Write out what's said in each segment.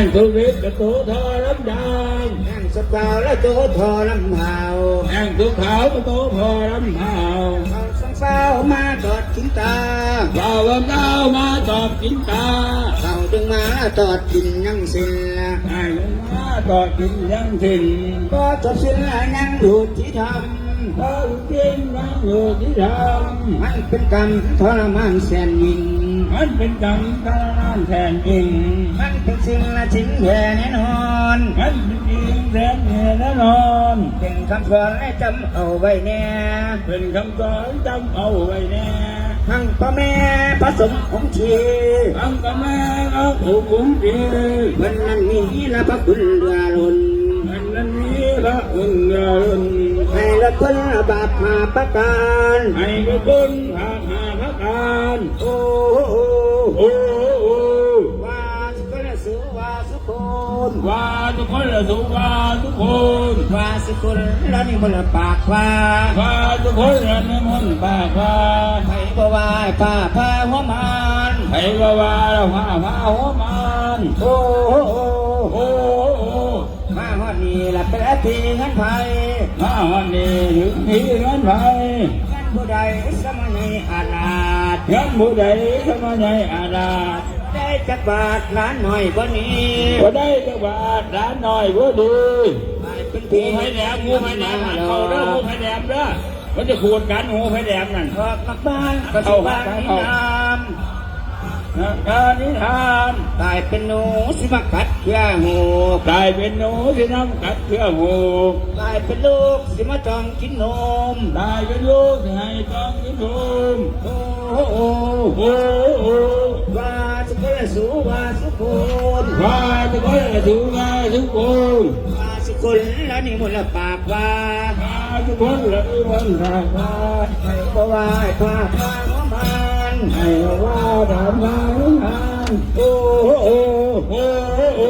งสุริตกับตัวทอลำดางแห่งสุขาวและโจทอลำหาว แห่งสุขาวกับตัวพอลำหาว เอาสังสาวมาตอดกินตาเบาลำดาวมาตอบกินตาเขาดึงมาตอดกินยังสิ้นให้ลงมาตอบกินยังทิ้งก็จบสิ้นยังดูที่ทำพอกินยังอยู่ที่ทำมันเป็นกรรมทรมานแสนยิ่งมันเป็นกรรมทรมานแทนจริงมันเป็นสิ่งละชิ้นแย่แน่นอนมันเป็นจริงแทนแน่นอน เป็นคำสอนให้จำเอาไว้แน่เป็นคำสอนจำเอาไว้แน่ทั้งพ่อแม่ผสมองค์ชีทั้งพ่อแม่ก็ผูกคุ้มดีมันนั้นมีละพระคุณเรือล้นมันนั้นมีพระคุณเรือล้นให้ละคนบาปหาประการให้ละคนหาประการโอ้โอ้โอ้โอ้ว่าสุขละสุว่าสุคนว่าทุกคนละสุว่าทุกคนว่าสุคนแล้วนี่มันละปากว่าทุกคนละนี่มันปากว่าให้บ่ว่าป้าพาหัวมันให้บ่ว่าเราพาหัวมันโอ้โอ้โอ้โอ้มาฮอดนี่ละเป็นทีเงินไผมาฮอดนี่ถึงที่เงินไผเงินผู้ใดสมัยนี้อาณาจเงินผู้ใดสมัยนี้อาณาจได้จักบาทล้านหน่อยบ่นี้บ่ได้จักบาทล้านหน่อยบ่ดีเป็นงูไผ่แดงงูไผ่แดงเขาเด้องูไผ่แดงเด้อมันจะขูดกันงูไผ่แดงนั่นออกมาบ้านก็สิบ้านนิทานการนิทานตายเป็นหนูสิมากัดเชื้อหูตายเป็นหนูสิน้ำกัดเชื้อหูตายเป็นลูกสิมาจองกินนมตายเป็นลูกสิให้จองกินนมโอ้โอ้โอ้โอ้ว่าสุขละสุว่าสุคนว่าสุขละสุว่าสุคนว่าสุคนแล้วนี่มันละปากว่าทุกคนละมันรักว่าให้บ่ว่าให้พาหัวมันให้ว่าดำน้ำ โอ้โอ้โอ้โอ้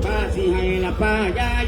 ป้าสิให้ละป้ายาย